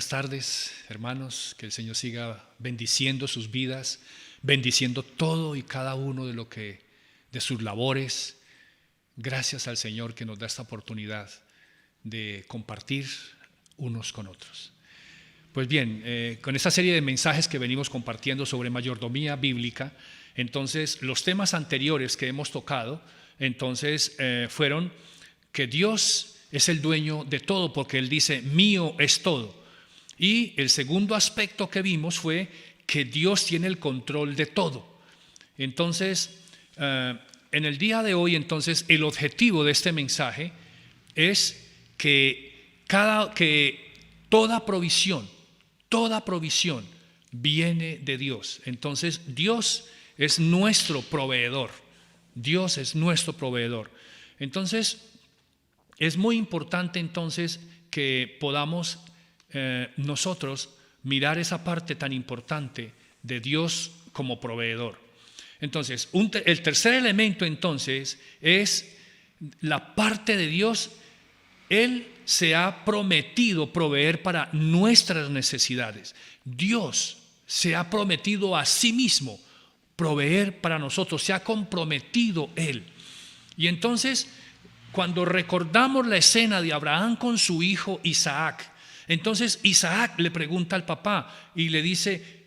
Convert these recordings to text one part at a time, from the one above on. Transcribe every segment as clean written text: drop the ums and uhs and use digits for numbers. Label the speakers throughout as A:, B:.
A: Buenas tardes, hermanos, que el Señor siga bendiciendo sus vidas, bendiciendo todo y cada uno de sus labores. Gracias al Señor que nos da esta oportunidad de compartir unos con otros. Pues bien, con esta serie de mensajes que venimos compartiendo sobre mayordomía bíblica, entonces los temas anteriores que hemos tocado, entonces fueron que Dios es el dueño de todo, porque Él dice, mío es todo. Y el segundo aspecto que vimos fue que Dios tiene el control de todo. Entonces, en el día de hoy, entonces, el objetivo de este mensaje es que toda provisión viene de Dios. Entonces, Dios es nuestro proveedor. Dios es nuestro proveedor. Entonces, es muy importante entonces que podamos nosotros mirar esa parte tan importante de Dios como proveedor. Entonces, el tercer elemento entonces es la parte de Dios. Él se ha prometido proveer para nuestras necesidades. Dios se ha prometido a sí mismo proveer para nosotros, se ha comprometido Él. Y entonces, cuando recordamos la escena de Abraham con su hijo Isaac, entonces Isaac le pregunta al papá y le dice,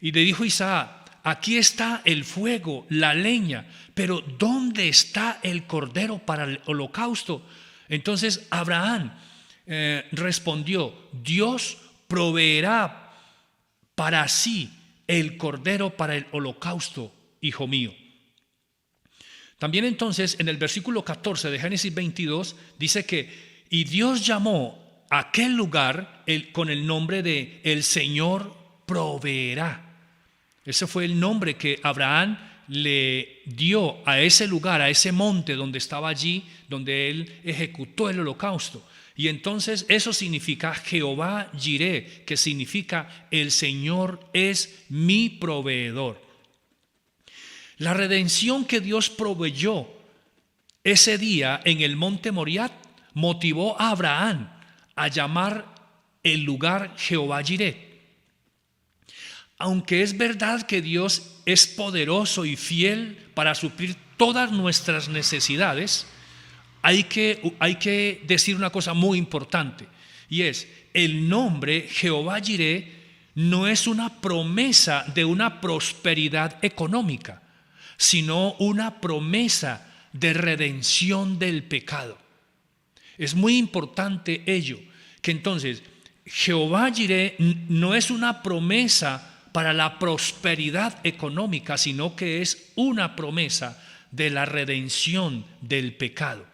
A: y le dijo Isaac, aquí está el fuego, la leña, pero ¿dónde está el cordero para el holocausto? Entonces Abraham respondió, Dios proveerá para sí el cordero para el holocausto, hijo mío. También entonces en el versículo 14 de Génesis 22 dice que, y Dios llamó a aquel lugar con el nombre de el Señor proveerá. Ese fue el nombre que Abraham le dio a ese lugar, a ese monte donde estaba allí, donde él ejecutó el holocausto. Y entonces eso significa Jehová Jireh, que significa el Señor es mi proveedor. La redención que Dios proveyó ese día en el monte Moriah motivó a Abraham a llamar el lugar Jehová Jireh. Aunque es verdad que Dios es poderoso y fiel para suplir todas nuestras necesidades, hay que decir una cosa muy importante, y es, el nombre Jehová Jireh no es una promesa de una prosperidad económica, sino una promesa de redención del pecado. Es muy importante ello, que entonces Jehová Jireh no es una promesa para la prosperidad económica, sino que es una promesa de la redención del pecado.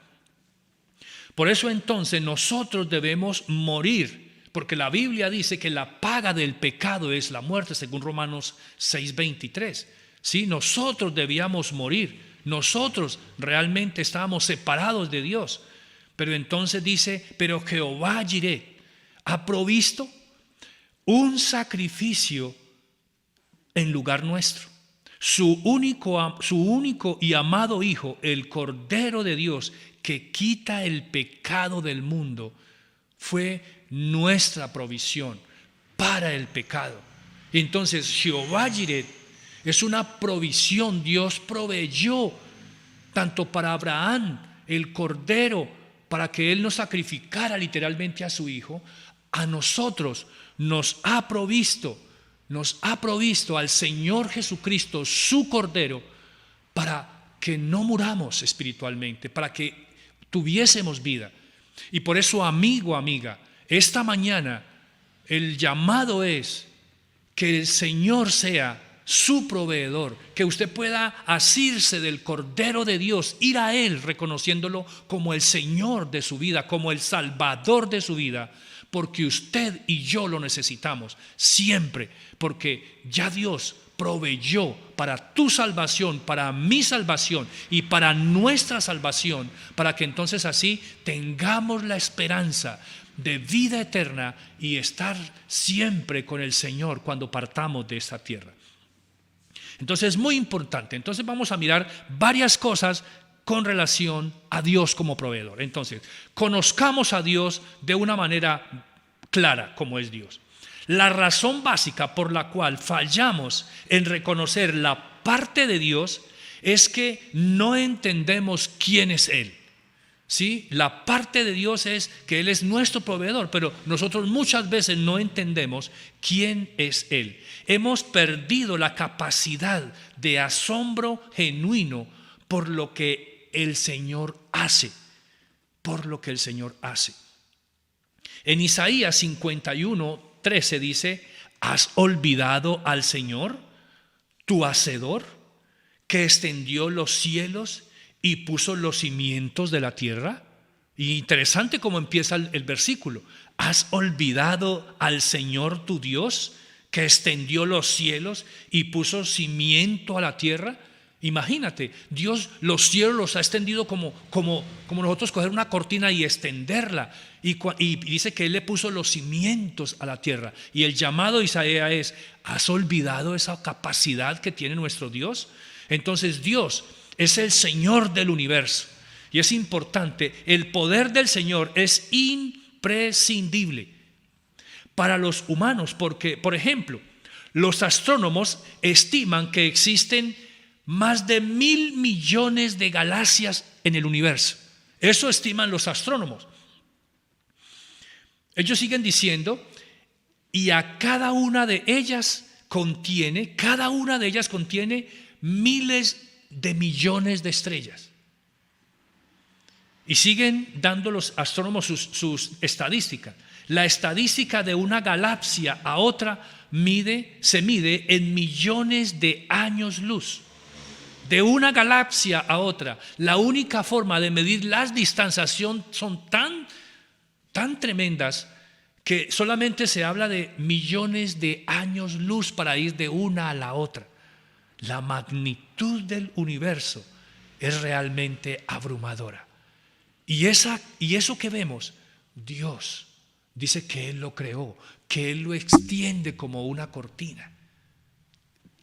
A: Por eso entonces nosotros debemos morir, porque la Biblia dice que la paga del pecado es la muerte, según Romanos 6:23. ¿Sí? Nosotros debíamos morir, nosotros realmente estábamos separados de Dios. Pero entonces dice, pero Jehová Jireh ha provisto un sacrificio en lugar nuestro. Su único y amado Hijo, el Cordero de Dios, que quita el pecado del mundo, fue nuestra provisión para el pecado. Entonces Jehová Jireh es una provisión. Dios proveyó tanto para Abraham el Cordero, para que Él no sacrificara literalmente a su Hijo. A nosotros nos ha provisto al Señor Jesucristo, su Cordero, para que no muramos espiritualmente, para que tuviésemos vida. Y por eso, amigo, amiga, esta mañana el llamado es que el Señor sea su proveedor, que usted pueda asirse del Cordero de Dios, ir a Él reconociéndolo como el Señor de su vida, como el Salvador de su vida, porque usted y yo lo necesitamos siempre, porque ya Dios proveyó para tu salvación, para mi salvación y para nuestra salvación, para que entonces así tengamos la esperanza de vida eterna y estar siempre con el Señor cuando partamos de esta tierra. Entonces es muy importante. Entonces vamos a mirar varias cosas con relación a Dios como proveedor. Entonces, conozcamos a Dios de una manera clara como es Dios. La razón básica por la cual fallamos en reconocer la parte de Dios es que no entendemos quién es Él. ¿Sí? La parte de Dios es que Él es nuestro proveedor, pero nosotros muchas veces no entendemos quién es Él. Hemos perdido la capacidad de asombro genuino por lo que el Señor hace, por lo que el Señor hace. En Isaías 51:13 dice: ¿has olvidado al Señor, tu Hacedor, que extendió los cielos y puso los cimientos de la tierra? Y interesante cómo empieza el versículo. ¿Has olvidado al Señor tu Dios, que extendió los cielos y puso cimiento a la tierra? Imagínate, Dios los cielos los ha extendido como nosotros coger una cortina y extenderla. Y dice que Él le puso los cimientos a la tierra. Y el llamado de Isaías es: ¿has olvidado esa capacidad que tiene nuestro Dios? Entonces Dios es el Señor del universo. Y es importante, el poder del Señor es imprescindible para los humanos, porque, por ejemplo, los astrónomos estiman que existen más de 1.000 millones de galaxias en el universo. Eso estiman los astrónomos. Ellos siguen diciendo, y a cada una de ellas contiene miles de millones de estrellas. Y siguen dando los astrónomos sus estadísticas. La estadística de una galaxia a otra se mide en millones de años luz. De una galaxia a otra, la única forma de medir las distancias son tan tremendas que solamente se habla de millones de años luz para ir de una a la otra. La magnitud del universo es realmente abrumadora. Y eso que vemos, Dios dice que Él lo creó, que Él lo extiende como una cortina.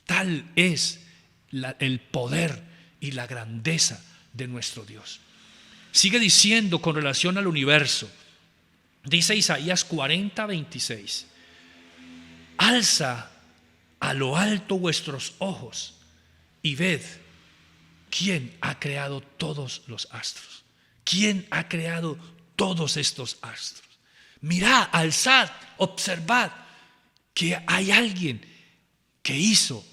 A: Tal es el poder y la grandeza de nuestro Dios. Sigue diciendo con relación al universo, dice Isaías 40:26: alza a lo alto vuestros ojos y ved quién ha creado todos los astros. ¿Quién ha creado todos estos astros? Mirad, alzad, observad que hay alguien que hizo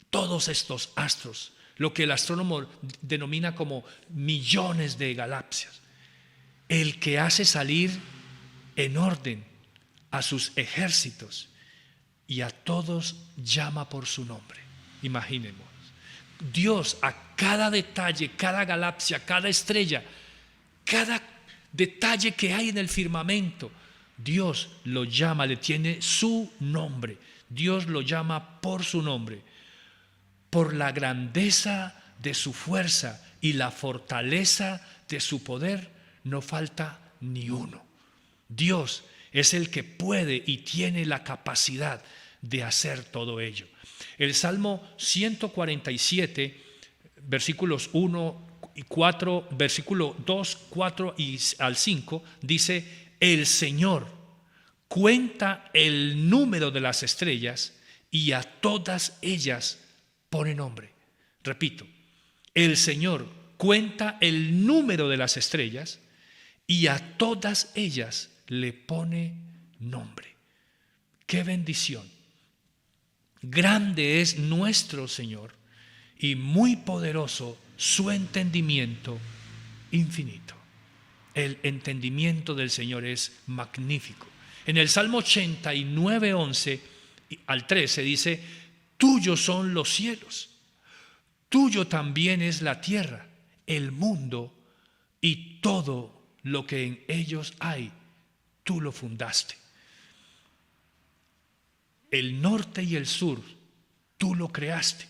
A: todos estos astros, lo que el astrónomo denomina como millones de galaxias. El que hace salir en orden a sus ejércitos y a todos llama por su nombre. Imaginemos, Dios a cada detalle, cada galaxia, cada estrella, cada detalle que hay en el firmamento, Dios lo llama, le tiene su nombre. Dios lo llama por su nombre. Por la grandeza de su fuerza y la fortaleza de su poder, no falta ni uno. Dios es el que puede y tiene la capacidad de hacer todo ello. El Salmo 147, versículos 1 y 4, versículo 2, 4 y al 5, dice: el Señor cuenta el número de las estrellas y a todas ellas pone nombre. Repito, el Señor cuenta el número de las estrellas y a todas ellas le pone nombre. ¡Qué bendición! Grande es nuestro Señor y muy poderoso su entendimiento infinito. El entendimiento del Señor es magnífico. En el Salmo 89, 11 al 13 dice: tuyos son los cielos, tuyo también es la tierra, el mundo y todo lo que en ellos hay, tú lo fundaste. El norte y el sur, tú lo creaste.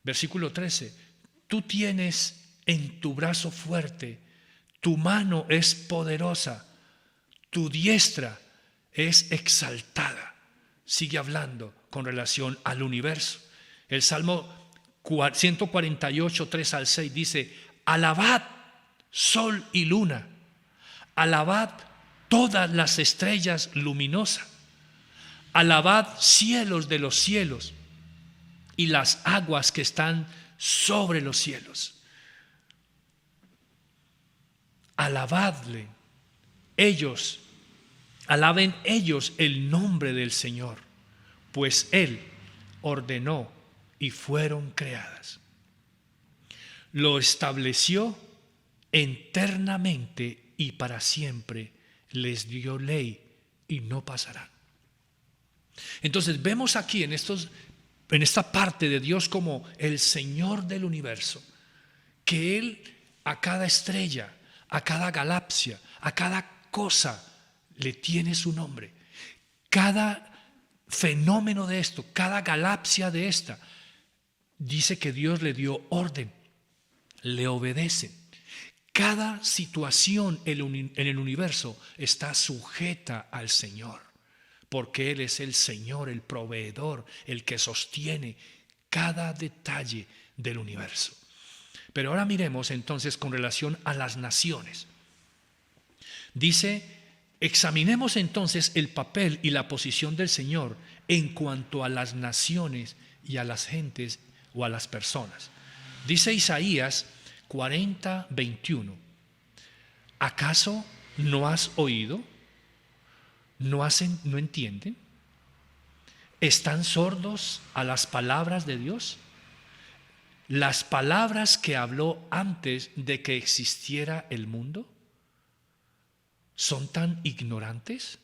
A: Versículo 13: tú tienes en tu brazo fuerte, tu mano es poderosa, tu diestra es exaltada. Sigue hablando con relación al universo. El Salmo 148, 3 al 6 dice: alabad sol y luna, alabad todas las estrellas luminosas. Alabad cielos de los cielos y las aguas que están sobre los cielos. Alabadle ellos, alaben ellos el nombre del Señor, pues Él ordenó y fueron creadas. Lo estableció eternamente y para siempre, les dio ley y no pasarán. Entonces vemos aquí en esta parte de Dios como el Señor del universo, que Él a cada estrella, a cada galaxia, a cada cosa le tiene su nombre. Cada fenómeno de esto, cada galaxia de esta, dice que Dios le dio orden, le obedecen. Cada situación en el universo está sujeta al Señor, porque Él es el Señor, el proveedor, el que sostiene cada detalle del universo. Pero ahora miremos entonces con relación a las naciones. Dice, examinemos entonces el papel y la posición del Señor en cuanto a las naciones y a las gentes o a las personas. Dice Isaías 40:21. ¿Acaso no has oído? ¿No entienden? ¿Están sordos a las palabras de Dios? Las palabras que habló antes de que existiera el mundo, ¿son tan ignorantes?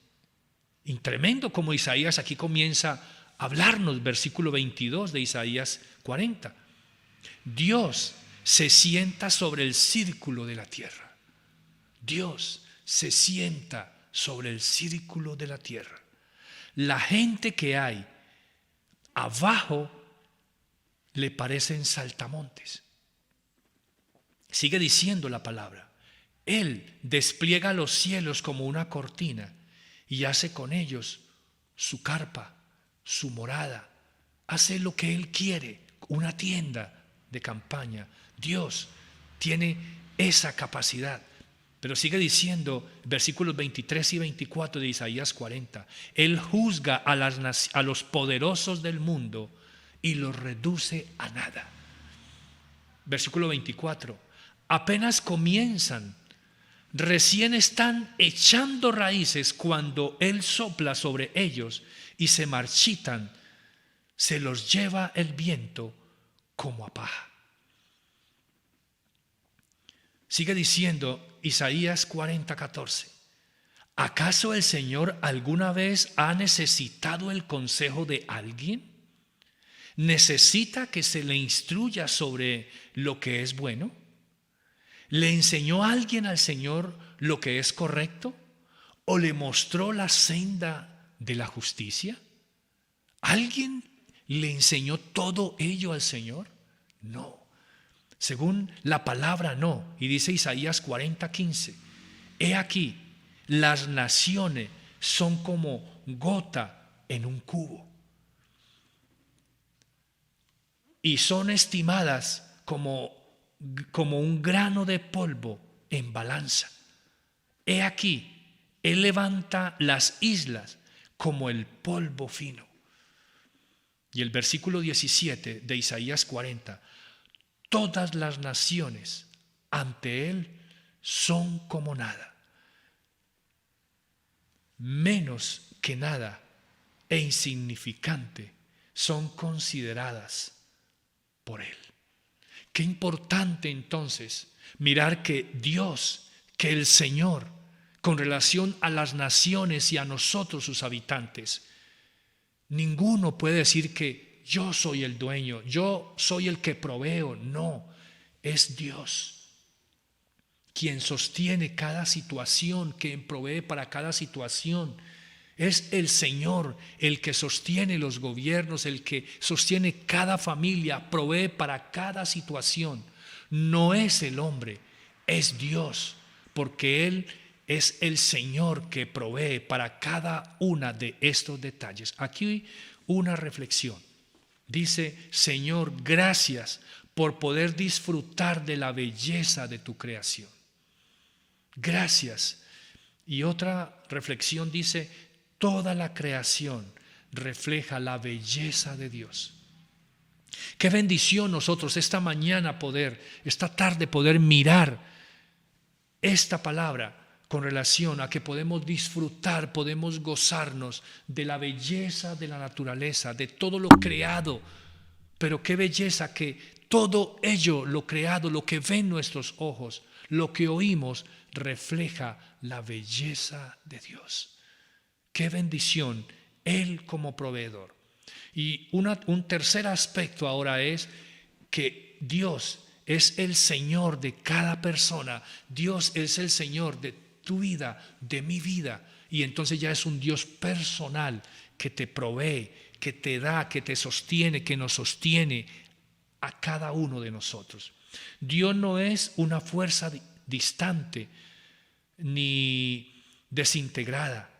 A: Y tremendo como Isaías aquí comienza a hablarnos, versículo 22 de Isaías 40. Dios se sienta sobre el círculo de la tierra. Dios se sienta sobre el círculo de la tierra. La gente que hay abajo le parecen saltamontes. Sigue diciendo la palabra. Él despliega los cielos como una cortina y hace con ellos su carpa, su morada. Hace lo que Él quiere, una tienda de campaña. Dios tiene esa capacidad. Pero sigue diciendo, versículos 23 y 24 de Isaías 40, Él juzga a los poderosos del mundo y los reduce a nada. Versículo 24, apenas comienzan, recién están echando raíces cuando Él sopla sobre ellos y se marchitan, se los lleva el viento como a paja. Sigue diciendo Isaías 40:14. ¿Acaso el Señor alguna vez ha necesitado el consejo de alguien? ¿Necesita que se le instruya sobre lo que es bueno? ¿Le enseñó alguien al Señor lo que es correcto? ¿O le mostró la senda de la justicia? ¿Alguien le enseñó todo ello al Señor? No. Según la palabra no. Y dice Isaías 40:15. He aquí, las naciones son como gota en un cubo. Y son estimadas como un grano de polvo en balanza. He aquí, Él levanta las islas como el polvo fino. Y el versículo 17 de Isaías 40. Todas las naciones ante Él son como nada, menos que nada e insignificante son consideradas por Él. Qué importante entonces mirar que Dios, que el Señor, con relación a las naciones y a nosotros sus habitantes, ninguno puede decir que yo soy el dueño, yo soy el que proveo. No, es Dios quien sostiene cada situación, quien provee para cada situación. Es el Señor el que sostiene los gobiernos, el que sostiene cada familia, provee para cada situación. No es el hombre, es Dios, porque Él es el Señor que provee para cada una de estos detalles. Aquí una reflexión. Dice, Señor, gracias por poder disfrutar de la belleza de tu creación. Gracias Y otra reflexión dice, toda la creación refleja la belleza de Dios. Qué bendición nosotros esta tarde poder mirar esta palabra con relación a que podemos disfrutar, podemos gozarnos de la belleza de la naturaleza, de todo lo creado. Pero qué belleza que todo ello, lo creado, lo que ven nuestros ojos, lo que oímos, refleja la belleza de Dios. Qué bendición, Él como proveedor. Y un tercer aspecto ahora es que Dios es el Señor de cada persona. Dios es el Señor de tu vida, de mi vida. Y entonces ya es un Dios personal que te provee, que te da, que te sostiene, que nos sostiene a cada uno de nosotros. Dios no es una fuerza distante ni desintegrada.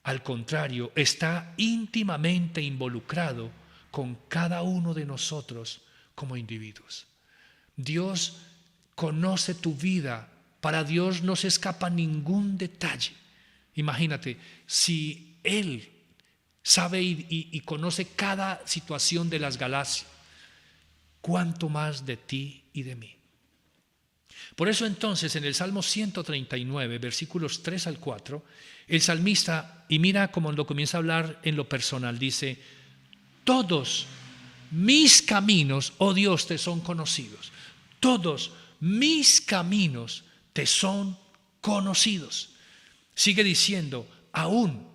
A: Al contrario, está íntimamente involucrado con cada uno de nosotros como individuos. Dios conoce tu vida. Para Dios no se escapa ningún detalle. Imagínate, si Él sabe y conoce cada situación de las galaxias, ¿cuánto más de ti y de mí? Por eso entonces en el Salmo 139, versículos 3 al 4, el salmista, y mira cómo lo comienza a hablar en lo personal, dice, todos mis caminos, oh Dios, te son conocidos. Todos mis caminos te son conocidos. Sigue diciendo, aún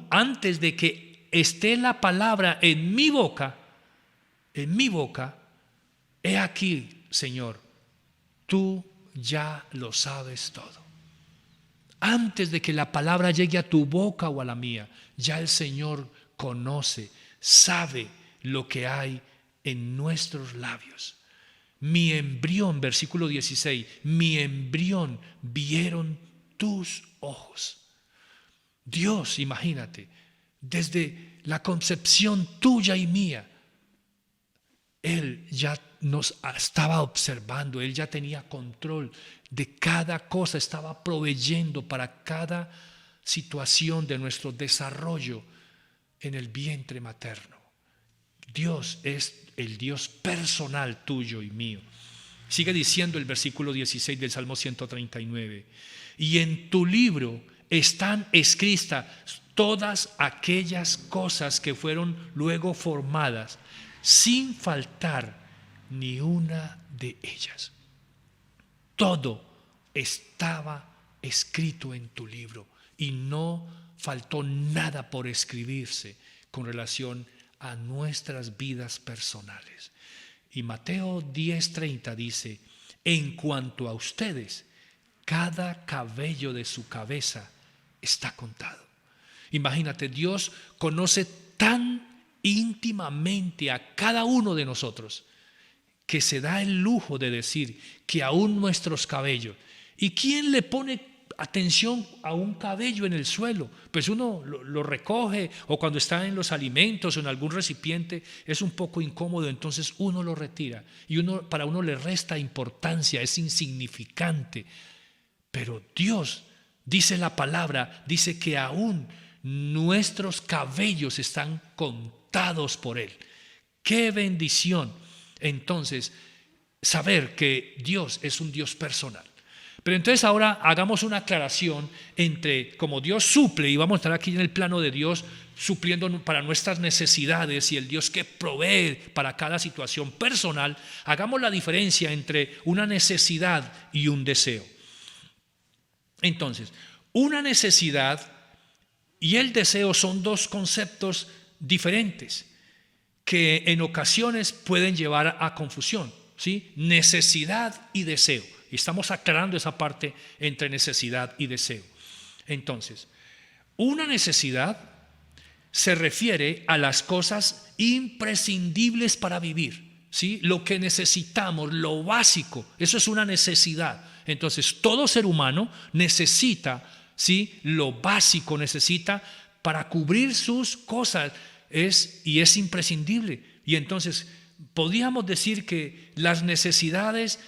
A: antes de que esté la palabra en mi boca, he aquí, Señor, tú ya lo sabes todo. Antes de que la palabra llegue a tu boca o a la mía, ya el Señor conoce, sabe lo que hay en nuestros labios. Mi embrión, versículo 16, mi embrión vieron tus ojos. Dios, imagínate, desde la concepción tuya y mía, Él ya nos estaba observando, Él ya tenía control de cada cosa, estaba proveyendo para cada situación de nuestro desarrollo en el vientre materno. Dios es el Dios personal tuyo y mío. Sigue diciendo el versículo 16 del Salmo 139. Y en tu libro están escritas todas aquellas cosas que fueron luego formadas, sin faltar ni una de ellas. Todo estaba escrito en tu libro y no faltó nada por escribirse con relación a nuestras vidas personales. Y Mateo 10:30 dice, en cuanto a ustedes, cada cabello de su cabeza está contado. Imagínate, Dios conoce tan íntimamente a cada uno de nosotros que se da el lujo de decir que aún nuestros cabellos. ¿Y quién le pone atención a un cabello en el suelo? Pues uno lo recoge, o cuando está en los alimentos o en algún recipiente es un poco incómodo, entonces uno lo retira y para uno le resta importancia, es insignificante. Pero Dios, dice la palabra, dice que aún nuestros cabellos están contados por Él. ¡Qué bendición! Entonces, saber que Dios es un Dios personal. Pero entonces ahora hagamos una aclaración entre como Dios suple, y vamos a estar aquí en el plano de Dios supliendo para nuestras necesidades, y el Dios que provee para cada situación personal. Hagamos la diferencia entre una necesidad y un deseo. Entonces, una necesidad y el deseo son dos conceptos diferentes que en ocasiones pueden llevar a confusión, ¿sí? Necesidad y deseo. Y estamos aclarando esa parte entre necesidad y deseo. Entonces, una necesidad se refiere a las cosas imprescindibles para vivir, ¿sí? Lo que necesitamos, lo básico, eso es una necesidad. Entonces, todo ser humano necesita, ¿sí? Lo básico necesita para cubrir sus cosas, y es imprescindible. Y entonces, podríamos decir que las necesidades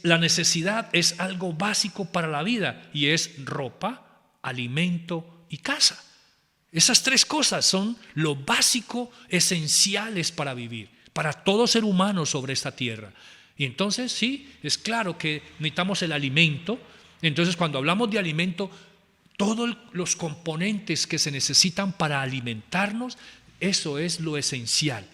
A: la necesidad es algo básico para la vida y es ropa, alimento y casa. Esas tres cosas son lo básico, esenciales para vivir, para todo ser humano sobre esta tierra. Y entonces sí, es claro que necesitamos el alimento. Entonces cuando hablamos de alimento, todos los componentes que se necesitan para alimentarnos, eso es lo esencial.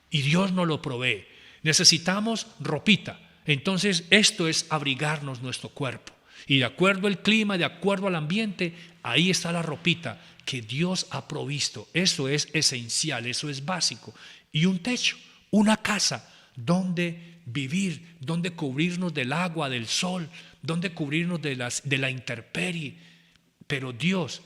A: Y Dios nos lo provee. Necesitamos ropita. Entonces esto es abrigarnos nuestro cuerpo. Y de acuerdo al clima, de acuerdo al ambiente, ahí está la ropita que Dios ha provisto. Eso es esencial, eso es básico. Y un techo, una casa donde vivir, donde cubrirnos del agua, del sol, donde cubrirnos de la intemperie. Pero Dios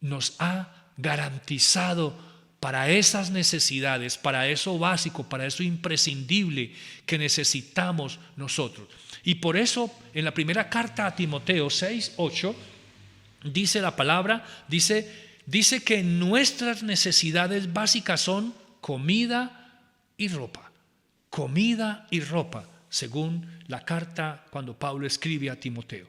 A: nos ha garantizado para esas necesidades, para eso básico, para eso imprescindible que necesitamos nosotros. Y por eso en la primera carta a Timoteo 6:8 dice la palabra, dice que nuestras necesidades básicas son comida y ropa. Comida y ropa, según la carta cuando Pablo escribe a Timoteo.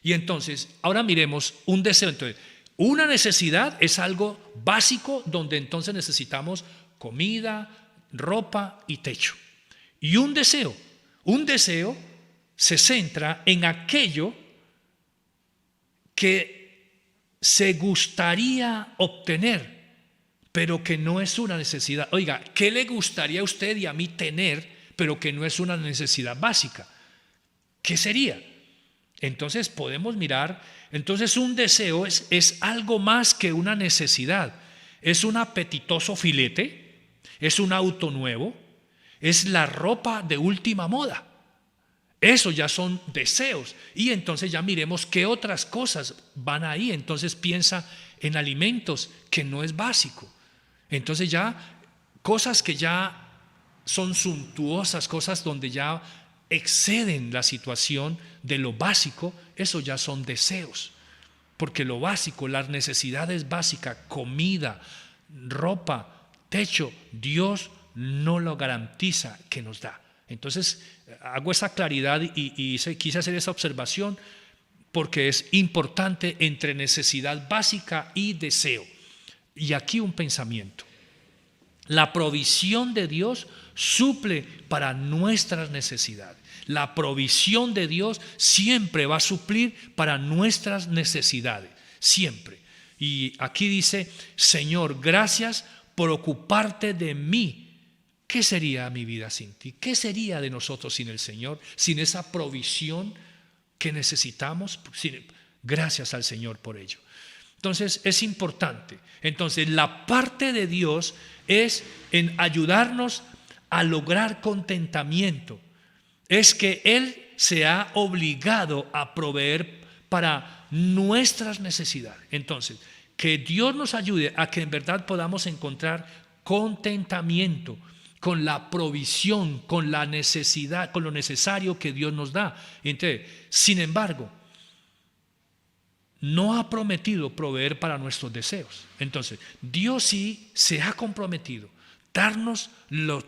A: Y entonces, ahora miremos un deseo. Entonces, una necesidad es algo básico donde entonces necesitamos comida, ropa y techo. Y un deseo se centra en aquello que se gustaría obtener, pero que no es una necesidad. Oiga, ¿qué le gustaría a usted y a mí tener, pero que no es una necesidad básica? ¿Qué sería? Entonces podemos mirar, entonces un deseo es algo más que una necesidad. Es un apetitoso filete, es un auto nuevo, es la ropa de última moda. Eso ya son deseos. Y entonces ya miremos qué otras cosas van ahí. Entonces piensa en alimentos, que no es básico. Entonces ya cosas que ya son suntuosas, cosas donde ya exceden la situación de lo básico, eso ya son deseos. Porque lo básico, las necesidades básicas, comida, ropa, techo, Dios no lo garantiza que nos da. Entonces hago esa claridad y quise hacer esa observación porque es importante entre necesidad básica y deseo. Y aquí un pensamiento. La provisión de Dios suple para nuestras necesidades. La provisión de Dios siempre va a suplir para nuestras necesidades, siempre. Y aquí dice, Señor, gracias por ocuparte de mí. ¿Qué sería mi vida sin ti? ¿Qué sería de nosotros sin el Señor? Sin esa provisión que necesitamos. Gracias al Señor por ello. Entonces es importante. Entonces la parte de Dios es en ayudarnos a lograr contentamiento. Es que Él se ha obligado a proveer para nuestras necesidades. Entonces, que Dios nos ayude a que en verdad podamos encontrar contentamiento con la provisión, con la necesidad, con lo necesario que Dios nos da. Entonces, sin embargo, no ha prometido proveer para nuestros deseos. Entonces, Dios sí se ha comprometido darnos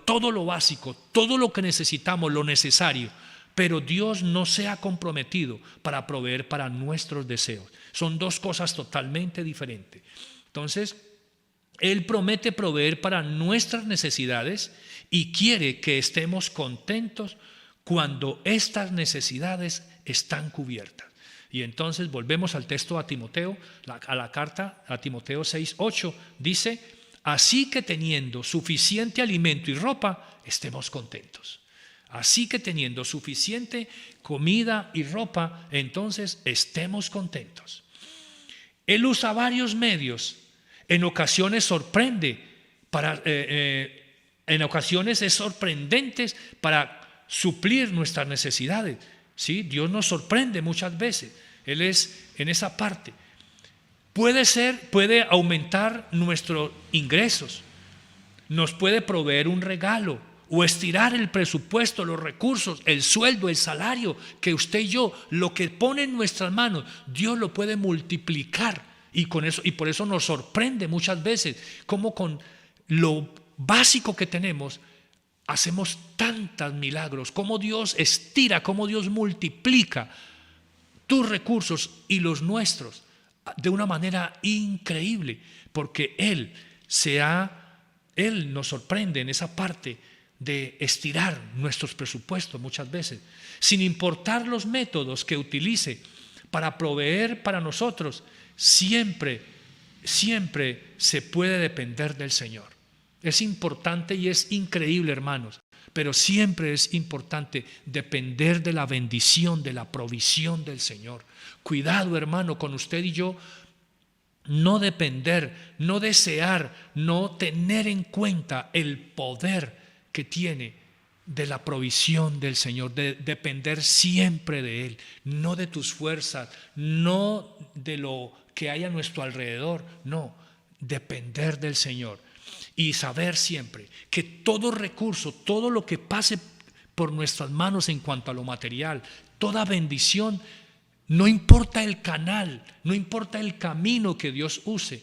A: todo lo básico, todo lo que necesitamos, lo necesario, pero Dios no se ha comprometido para proveer para nuestros deseos. Son dos cosas totalmente diferentes. Entonces, Él promete proveer para nuestras necesidades y quiere que estemos contentos cuando estas necesidades están cubiertas. Y entonces volvemos al texto a Timoteo, a la carta a Timoteo 6:8, dice: así que teniendo suficiente alimento y ropa, estemos contentos. Así que teniendo suficiente comida y ropa, entonces estemos contentos. Él usa varios medios. En ocasiones sorprende, en ocasiones es sorprendente para suplir nuestras necesidades. ¿Sí? Dios nos sorprende muchas veces. Él es en esa parte. Puede aumentar nuestros ingresos, nos puede proveer un regalo o estirar el presupuesto, los recursos, el sueldo, el salario que usted y yo, lo que pone en nuestras manos, Dios lo puede multiplicar y por eso nos sorprende muchas veces cómo con lo básico que tenemos hacemos tantos milagros, cómo Dios estira, cómo Dios multiplica tus recursos y los nuestros de una manera increíble, porque Él nos sorprende en esa parte de estirar nuestros presupuestos muchas veces, sin importar los métodos que utilice para proveer para nosotros. Siempre se puede depender del Señor. Es importante y es increíble, hermanos, pero siempre es importante depender de la bendición, de la provisión del Señor. Cuidado, hermano, con usted y yo, no depender, no desear, no tener en cuenta el poder que tiene de la provisión del Señor, de depender siempre de Él, no de tus fuerzas, no de lo que hay a nuestro alrededor, no, depender del Señor y saber siempre que todo recurso, todo lo que pase por nuestras manos en cuanto a lo material, toda bendición, no importa el canal, no importa el camino que Dios use,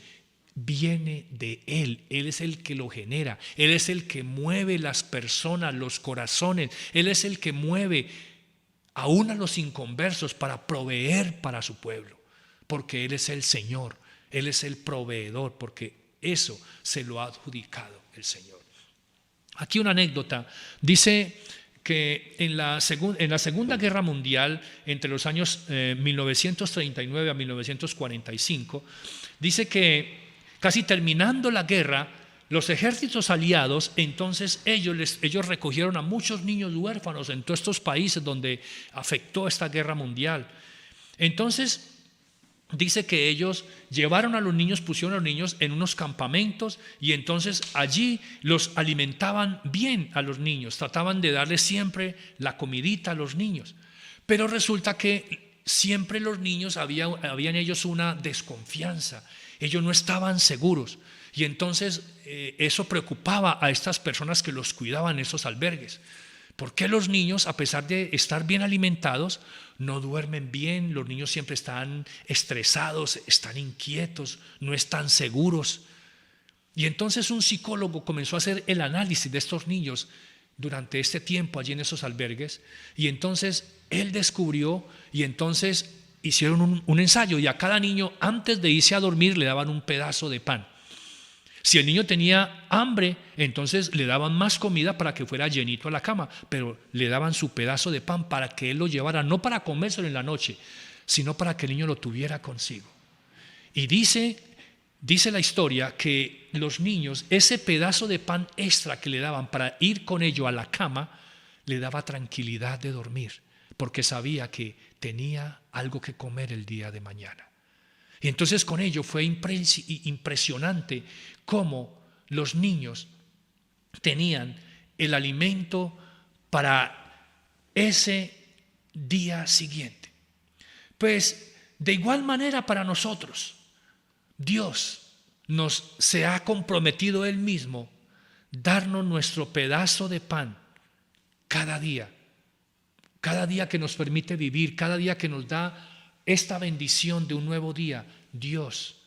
A: viene de Él. Él es el que lo genera, Él es el que mueve las personas, los corazones, Él es el que mueve aún a los inconversos para proveer para su pueblo, porque Él es el Señor, Él es el proveedor, porque eso se lo ha adjudicado el Señor. Aquí una anécdota, dice que en la Segunda Guerra Mundial, entre los años 1939 a 1945, dice que casi terminando la guerra, los ejércitos aliados, entonces ellos recogieron a muchos niños huérfanos en todos estos países donde afectó esta guerra mundial. Entonces dice que ellos llevaron a los niños, pusieron a los niños en unos campamentos y entonces allí los alimentaban bien a los niños, trataban de darles siempre la comidita a los niños. Pero resulta que siempre los niños habían ellos una desconfianza, ellos no estaban seguros y entonces eso preocupaba a estas personas que los cuidaban en esos albergues. ¿Por qué los niños, a pesar de estar bien alimentados, no duermen bien? Los niños siempre están estresados, están inquietos, no están seguros. Y entonces un psicólogo comenzó a hacer el análisis de estos niños durante este tiempo allí en esos albergues. Y entonces él descubrió y entonces hicieron un ensayo y a cada niño antes de irse a dormir le daban un pedazo de pan. Si el niño tenía hambre, entonces le daban más comida para que fuera llenito a la cama, pero le daban su pedazo de pan para que él lo llevara, no para comérselo en la noche, sino para que el niño lo tuviera consigo. Y dice la historia que los niños, ese pedazo de pan extra que le daban para ir con ello a la cama, le daba tranquilidad de dormir, porque sabía que tenía algo que comer el día de mañana. Y entonces con ello fue impresionante cómo los niños tenían el alimento para ese día siguiente. Pues de igual manera para nosotros, Dios se ha comprometido Él mismo darnos nuestro pedazo de pan cada día que nos permite vivir, cada día que nos da esta bendición de un nuevo día. Dios,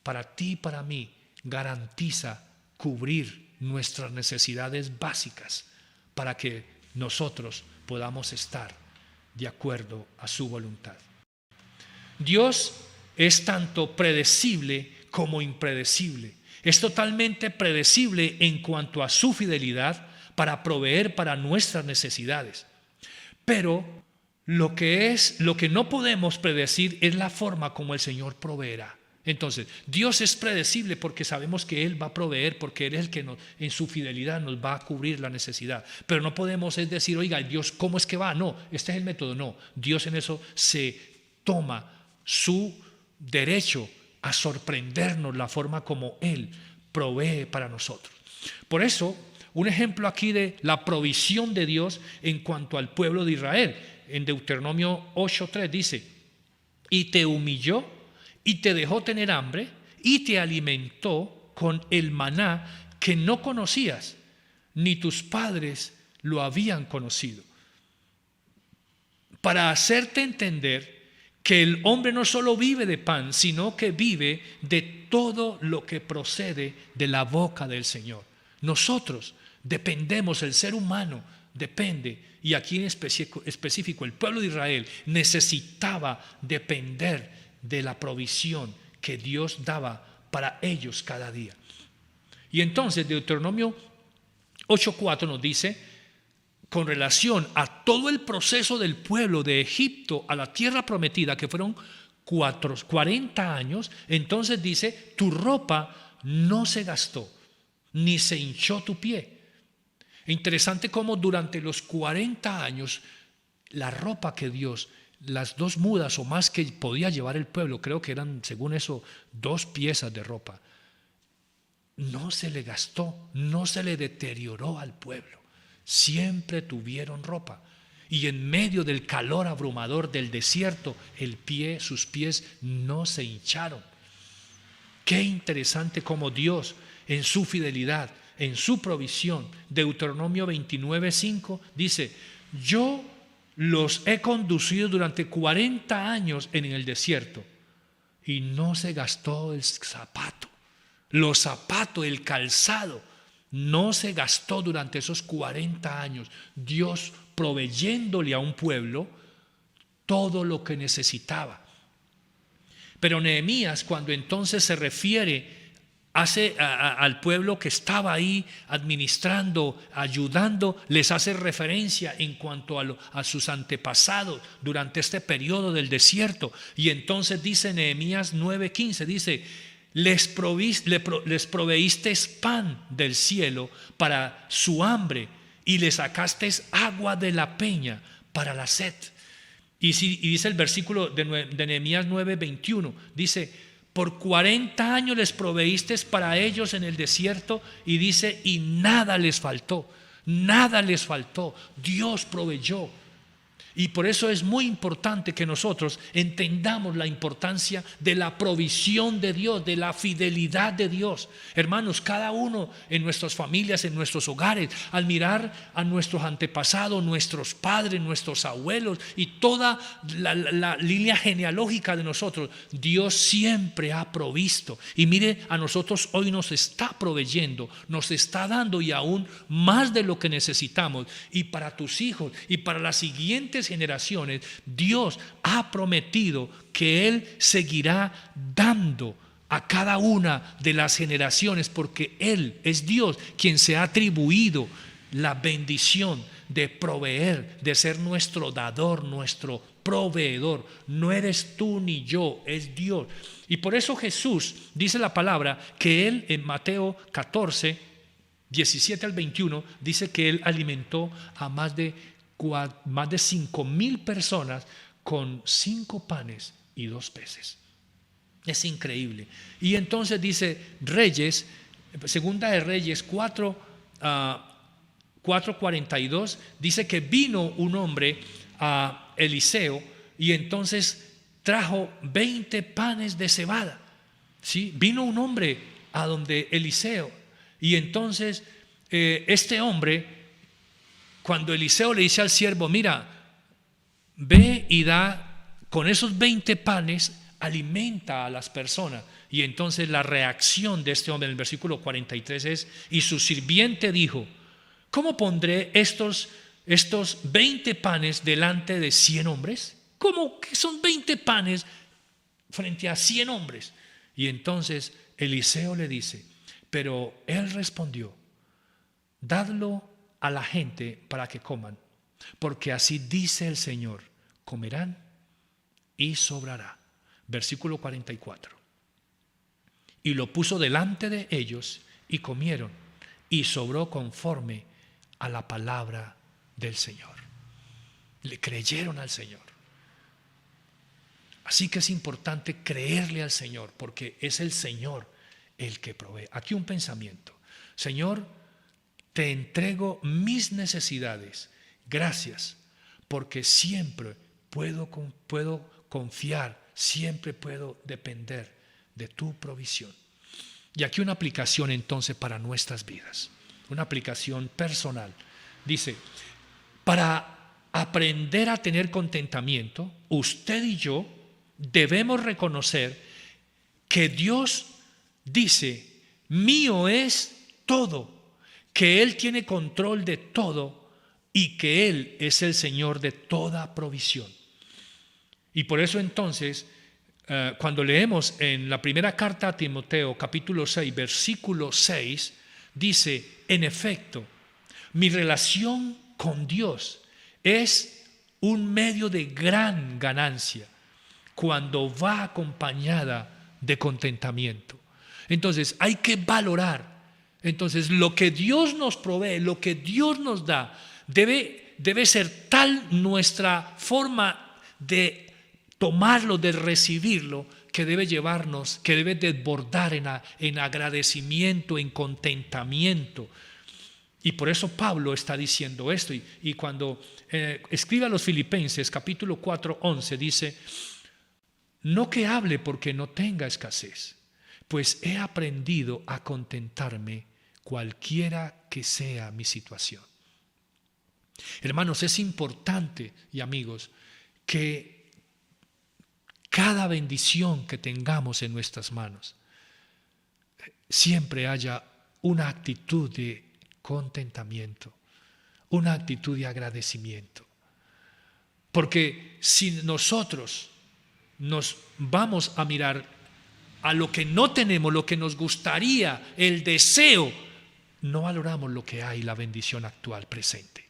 A: para ti y para mí, garantiza cubrir nuestras necesidades básicas para que nosotros podamos estar de acuerdo a su voluntad. Dios es tanto predecible como impredecible. Es totalmente predecible en cuanto a su fidelidad para proveer para nuestras necesidades. Pero lo que no podemos predecir es la forma como el Señor proveerá. Entonces, Dios es predecible porque sabemos que Él va a proveer, porque Él es el que en su fidelidad nos va a cubrir la necesidad. Pero no podemos decir, oiga, Dios, ¿cómo es que va? No, este es el método. No, Dios en eso se toma su derecho a sorprendernos la forma como Él provee para nosotros. Por eso, un ejemplo aquí de la provisión de Dios en cuanto al pueblo de Israel. En Deuteronomio 8:3 dice: y te humilló y te dejó tener hambre y te alimentó con el maná que no conocías, ni tus padres lo habían conocido, para hacerte entender que el hombre no solo vive de pan, sino que vive de todo lo que procede de la boca del Señor. Nosotros Dependemos, el ser humano depende, y aquí en específico el pueblo de Israel necesitaba depender de la provisión que Dios daba para ellos cada día. Y entonces Deuteronomio 8:4 nos dice, con relación a todo el proceso del pueblo de Egipto a la tierra prometida, que fueron 40 años, entonces dice, tu ropa no se gastó, ni se hinchó tu pie. Interesante cómo durante los 40 años, la ropa que Dios, las 2 mudas o más que podía llevar el pueblo, creo que eran, según eso, 2 piezas de ropa, no se le gastó, no se le deterioró al pueblo. Siempre tuvieron ropa. Y en medio del calor abrumador del desierto, sus pies no se hincharon. Qué interesante cómo Dios, en su fidelidad, en su provisión, Deuteronomio 29:5 dice, yo los he conducido durante 40 años en el desierto y no se gastó el zapato. Los zapatos, el calzado, no se gastó durante esos 40 años. Dios proveyéndole a un pueblo todo lo que necesitaba. Pero Nehemías, cuando entonces se refiere al pueblo que estaba ahí administrando, ayudando, les hace referencia en cuanto a sus antepasados durante este periodo del desierto. Y entonces dice Nehemías 9:15, dice, les proveísteis pan del cielo para su hambre y le sacasteis agua de la peña para la sed. Y dice el versículo de Nehemías 9:21, dice, por 40 años les proveísteis para ellos en el desierto, y dice, y nada les faltó, Dios proveyó. Y por eso es muy importante que nosotros entendamos la importancia de la provisión de Dios, de la fidelidad de Dios. Hermanos, cada uno en nuestras familias, en nuestros hogares, al mirar a nuestros antepasados, nuestros padres, nuestros abuelos y toda la línea genealógica de nosotros, Dios siempre ha provisto. Y mire, a nosotros hoy nos está proveyendo, nos está dando y aún más de lo que necesitamos. Y para tus hijos y para las siguientes generaciones, Dios ha prometido que Él seguirá dando a cada una de las generaciones, porque Él es Dios quien se ha atribuido la bendición de proveer, de ser nuestro dador, nuestro proveedor. No eres tú ni yo, es Dios. Y por eso Jesús dice la palabra que Él en Mateo 14:17 al 21 dice que Él alimentó a más de 5,000 personas con 5 panes y 2 peces. Es increíble. Y entonces dice Reyes, segunda de Reyes 4:42, dice que vino un hombre a Eliseo y entonces trajo 20 panes de cebada. ¿Sí? Vino un hombre a donde Eliseo y entonces este hombre, cuando Eliseo le dice al siervo, mira, ve y da con esos 20 panes, alimenta a las personas. Y entonces la reacción de este hombre en el versículo 43 es, y su sirviente dijo, ¿cómo pondré estos 20 panes delante de 100 hombres? ¿Cómo que son 20 panes frente a 100 hombres? Y entonces Eliseo le dice, pero él respondió, dadlo a la gente para que coman, porque así dice el Señor, comerán y sobrará. Versículo 44. Y lo puso delante de ellos y comieron, y sobró conforme a la palabra del Señor. Le creyeron al Señor. Así que es importante creerle al Señor, porque es el Señor el que provee. Aquí un pensamiento. Señor, te entrego mis necesidades. Gracias, porque siempre puedo confiar, siempre puedo depender de tu provisión. Y aquí una aplicación entonces para nuestras vidas, una aplicación personal. Dice, para aprender a tener contentamiento, usted y yo debemos reconocer que Dios dice, mío es todo, que Él tiene control de todo y que Él es el Señor de toda provisión. Y por eso entonces, cuando leemos en la primera carta a Timoteo, capítulo 6, versículo 6, dice, en efecto, mi relación con Dios es un medio de gran ganancia cuando va acompañada de contentamiento. Entonces hay que valorar. Entonces lo que Dios nos provee, lo que Dios nos da, debe ser tal nuestra forma de tomarlo, de recibirlo, que debe llevarnos, que debe desbordar en agradecimiento, en contentamiento. Y por eso Pablo está diciendo esto. Y cuando escribe a los Filipenses, capítulo 4, 11, dice, no que hable porque no tenga escasez, pues he aprendido a contentarme cualquiera que sea mi situación. Hermanos, es importante y amigos que cada bendición que tengamos en nuestras manos siempre haya una actitud de contentamiento, una actitud de agradecimiento. Porque si nosotros nos vamos a mirar a lo que no tenemos, lo que nos gustaría, el deseo, no valoramos lo que hay, la bendición actual presente.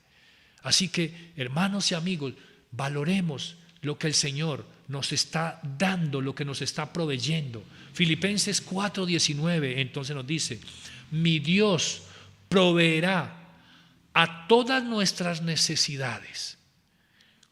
A: Así que, hermanos y amigos, valoremos lo que el Señor nos está dando, lo que nos está proveyendo. Filipenses 4:19 entonces nos dice, mi Dios proveerá a todas nuestras necesidades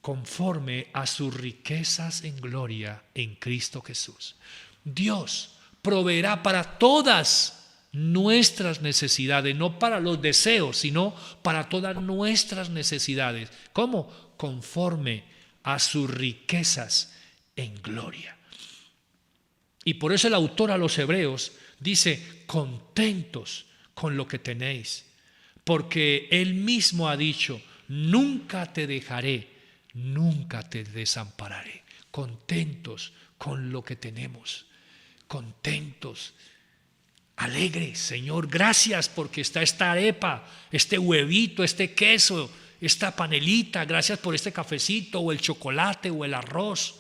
A: conforme a sus riquezas en gloria en Cristo Jesús. Dios proveerá para todas nuestras necesidades, no para los deseos, sino para todas nuestras necesidades. ¿Cómo? Conforme a sus riquezas en gloria. Y por eso el autor a los Hebreos dice, contentos con lo que tenéis, porque Él mismo ha dicho, nunca te dejaré, nunca te desampararé. Contentos con lo que tenemos, contentos, alegres. Señor, gracias porque está esta arepa, este huevito, este queso, esta panelita, gracias por este cafecito o el chocolate o el arroz,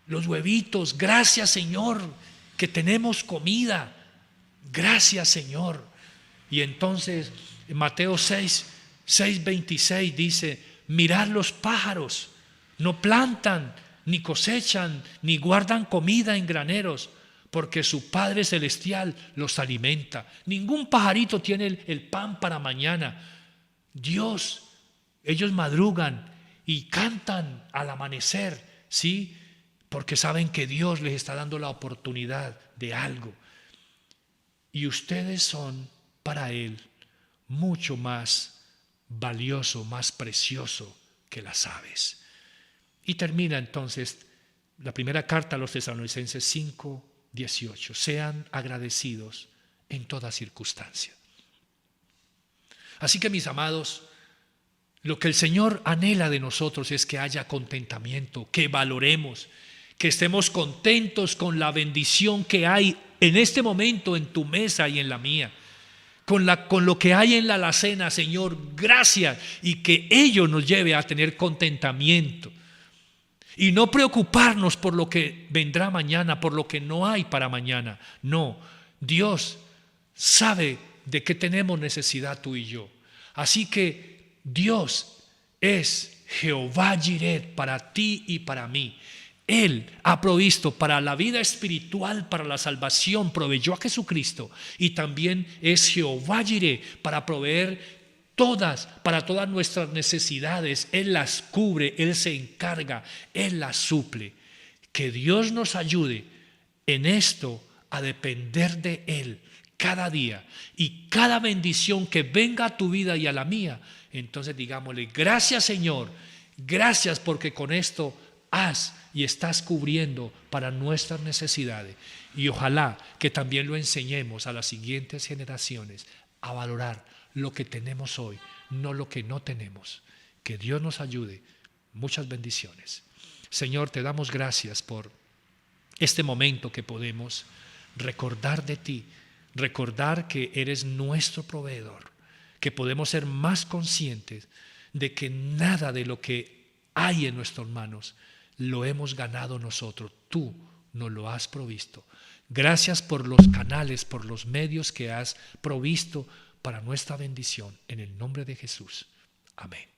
A: los huevitos, gracias Señor que tenemos comida, gracias Señor. Y entonces en Mateo 6:26 dice, mirad los pájaros, no plantan, ni cosechan, ni guardan comida en graneros, porque su Padre Celestial los alimenta. Ningún pajarito tiene el pan para mañana. Dios, ellos madrugan y cantan al amanecer, ¿sí? Porque saben que Dios les está dando la oportunidad de algo. Y ustedes son para Él mucho más valioso, más precioso que las aves. Y termina entonces la primera carta a los Tesalonicenses 5:18. Sean agradecidos en toda circunstancia. Así que mis amados, lo que el Señor anhela de nosotros es que haya contentamiento, que valoremos, que estemos contentos con la bendición que hay en este momento en tu mesa y en la mía. Con lo que hay en la alacena, Señor, gracias, y que ello nos lleve a tener contentamiento y no preocuparnos por lo que vendrá mañana, por lo que no hay para mañana. No, Dios sabe de qué tenemos necesidad tú y yo. Así que Dios es Jehová Jireh para ti y para mí. Él ha provisto para la vida espiritual, para la salvación, proveyó a Jesucristo, y también es Jehová Jireh para proveer para todas nuestras necesidades. Él las cubre, Él se encarga, Él las suple. Que Dios nos ayude en esto a depender de Él cada día, y cada bendición que venga a tu vida y a la mía, entonces digámosle, gracias Señor, gracias porque con esto has y estás cubriendo para nuestras necesidades. Y ojalá que también lo enseñemos a las siguientes generaciones a valorar lo que tenemos hoy, no lo que no tenemos. Que Dios nos ayude. Muchas bendiciones. Señor, te damos gracias por este momento que podemos recordar de ti, recordar que eres nuestro proveedor, que podemos ser más conscientes de que nada de lo que hay en nuestras manos lo hemos ganado nosotros. Tú nos lo has provisto. Gracias por los canales, por los medios que has provisto para nuestra bendición. En el nombre de Jesús. Amén.